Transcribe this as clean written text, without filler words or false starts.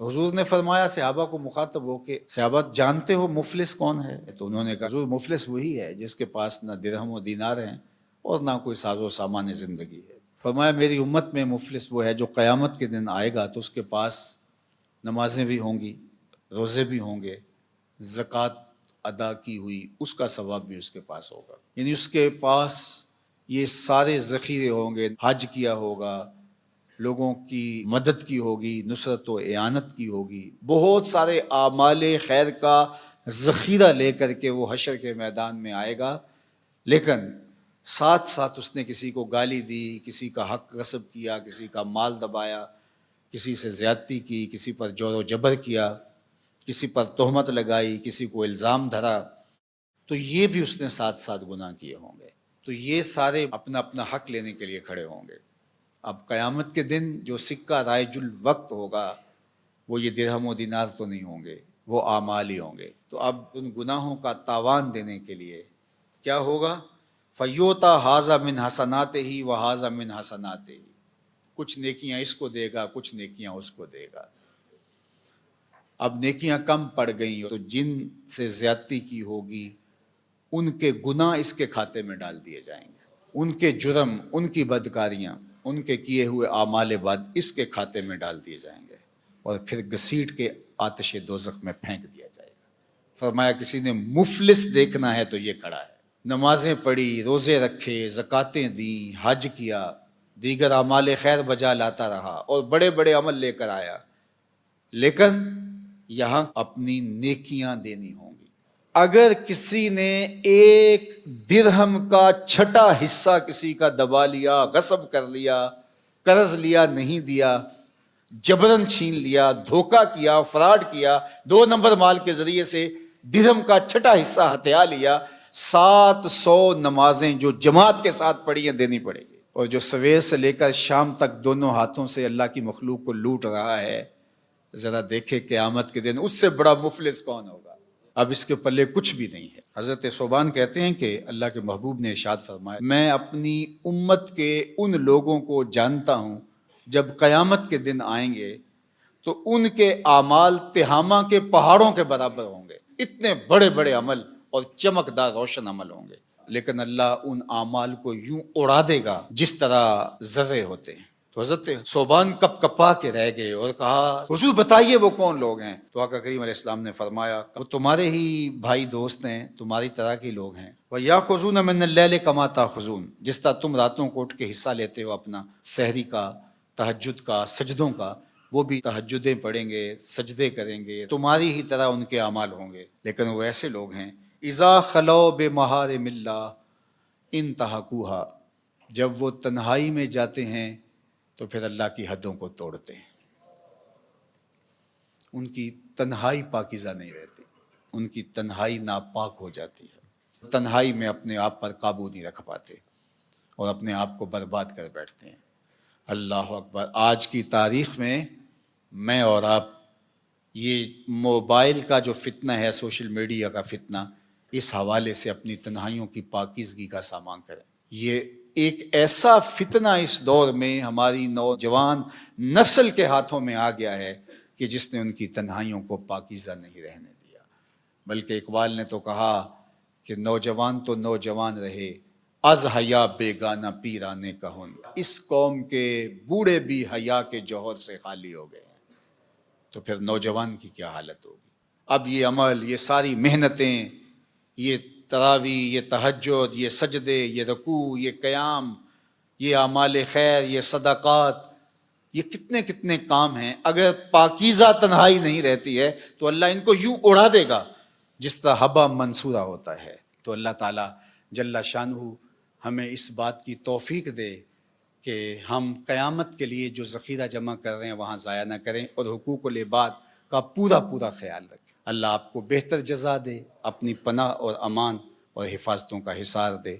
تو حضور نے فرمایا صحابہ کو مخاطب ہو کہ صحابہ جانتے ہو مفلس کون ہے؟ تو انہوں نے کہا حضور مفلس وہی ہے جس کے پاس نہ درہم و دینار ہیں اور نہ کوئی ساز و سامان زندگی ہے۔ فرمایا میری امت میں مفلس وہ ہے جو قیامت کے دن آئے گا تو اس کے پاس نمازیں بھی ہوں گی، روزے بھی ہوں گے، زکوٰۃ ادا کی ہوئی اس کا ثواب بھی اس کے پاس ہوگا، یعنی اس کے پاس یہ سارے ذخیرے ہوں گے، حج کیا ہوگا، لوگوں کی مدد کی ہوگی، نصرت و اعانت کی ہوگی، بہت سارے اعمال خیر کا ذخیرہ لے کر کے وہ حشر کے میدان میں آئے گا، لیکن ساتھ ساتھ اس نے کسی کو گالی دی، کسی کا حق غصب کیا، کسی کا مال دبایا، کسی سے زیادتی کی، کسی پر جور و جبر کیا، کسی پر تہمت لگائی، کسی کو الزام دھرا، تو یہ بھی اس نے ساتھ ساتھ گناہ کیے ہوں گے۔ تو یہ سارے اپنا اپنا حق لینے کے لیے کھڑے ہوں گے۔ اب قیامت کے دن جو سکہ رائج الوقت ہوگا وہ یہ درہم و دینار تو نہیں ہوں گے، وہ اعمال ہی ہوں گے۔ تو اب ان گناہوں کا تاوان دینے کے لیے کیا ہوگا؟ فیوتا ھذا من حسناتہ و ھذا من حسناتہ، کچھ نیکیاں اس کو دے گا، کچھ نیکیاں اس کو دے گا۔ اب نیکیاں کم پڑ گئیں تو جن سے زیادتی کی ہوگی ان کے گناہ اس کے کھاتے میں ڈال دیے جائیں گے، ان کے جرم، ان کی بدکاریاں، ان کے کیے ہوئے اعمال بد اس کے کھاتے میں ڈال دیے جائیں گے اور پھر گھسیٹ کے آتش دوزخ میں پھینک دیا جائے گا۔ فرمایا کسی نے مفلس دیکھنا ہے تو یہ کھڑا ہے، نمازیں پڑھی، روزے رکھے، زکاتیں دیں، حج کیا، دیگر اعمال خیر بجا لاتا رہا اور بڑے بڑے عمل لے کر آیا، لیکن یہاں اپنی نیکیاں دینی ہوں گی۔ اگر کسی نے ایک درہم کا چھٹا حصہ کسی کا دبا لیا، غصب کر لیا، قرض لیا نہیں دیا، جبرن چھین لیا، دھوکہ کیا، فراڈ کیا، 2 نمبر مال کے ذریعے سے درہم کا چھٹا حصہ ہتھیا لیا، 700 نمازیں جو جماعت کے ساتھ پڑھی ہیں دینی پڑے گی۔ اور جو سویر سے لے کر شام تک دونوں ہاتھوں سے اللہ کی مخلوق کو لوٹ رہا ہے، ذرا دیکھے قیامت کے دن اس سے بڑا مفلس کون ہوگا؟ اب اس کے پلے کچھ بھی نہیں ہے۔ حضرت ثوبان کہتے ہیں کہ اللہ کے محبوب نے ارشاد فرمایا، میں اپنی امت کے ان لوگوں کو جانتا ہوں جب قیامت کے دن آئیں گے تو ان کے اعمال تہامہ کے پہاڑوں کے برابر ہوں گے، اتنے بڑے بڑے عمل اور چمکدار روشن عمل ہوں گے، لیکن اللہ ان اعمال کو یوں اڑا دے گا جس طرح ذرے ہوتے ہیں۔ تو حضرت ثوبان کپ کپا کے رہ گئے اور کہا حضور بتائیے وہ کون لوگ ہیں؟ تو آقا کریم علیہ السلام نے فرمایا وہ تمہارے ہی بھائی دوست ہیں، تمہاری طرح کے لوگ ہیں۔ وَيَأْخُذُونَ مِنَ اللَّيْلِ كَمَا تَأْخُذُونَ، جس طرح تم راتوں کو اٹھ کے حصہ لیتے ہو اپنا سحری کا، تہجد کا، سجدوں کا، وہ بھی تہجدیں پڑھیں گے، سجدے کریں گے، تمہاری ہی طرح ان کے اعمال ہوں گے، لیکن وہ ایسے لوگ ہیں اِذَا خَلَوْا بِمَحَارِمِ اللَّهِ انتهكوها، جب وہ تنہائی میں جاتے ہیں تو پھر اللہ کی حدوں کو توڑتے ہیں، ان کی تنہائی پاکیزہ نہیں رہتی، ان کی تنہائی ناپاک ہو جاتی ہے، تنہائی میں اپنے آپ پر قابو نہیں رکھ پاتے اور اپنے آپ کو برباد کر بیٹھتے ہیں۔ اللہ اکبر! آج کی تاریخ میں اور آپ یہ موبائل کا جو فتنہ ہے، سوشل میڈیا کا فتنہ، اس حوالے سے اپنی تنہائیوں کی پاکیزگی کا سامان کریں۔ یہ ایک ایسا فتنہ اس دور میں ہماری نوجوان نسل کے ہاتھوں میں آ گیا ہے کہ جس نے ان کی تنہائیوں کو پاکیزہ نہیں رہنے دیا، بلکہ اقبال نے تو کہا کہ نوجوان تو نوجوان رہے، از حیا بیگانہ پیرانے کہن، اس قوم کے بوڑھے بھی حیا کے جوہر سے خالی ہو گئے ہیں، تو پھر نوجوان کی کیا حالت ہوگی؟ اب یہ عمل، یہ ساری محنتیں، یہ تراویح، یہ تہجد، یہ سجدے، یہ رکوع، یہ قیام، یہ اعمال خیر، یہ صدقات، یہ کتنے کتنے کام ہیں، اگر پاکیزہ تنہائی نہیں رہتی ہے تو اللہ ان کو یوں اڑا دے گا جس طرح حبا منصورہ ہوتا ہے۔ تو اللہ تعالیٰ جل شانہ ہمیں اس بات کی توفیق دے کہ ہم قیامت کے لیے جو ذخیرہ جمع کر رہے ہیں وہاں ضائع نہ کریں اور حقوق العباد کا پورا خیال رکھیں۔ اللہ آپ کو بہتر جزا دے، اپنی پناہ اور امان اور حفاظتوں کا حصار دے۔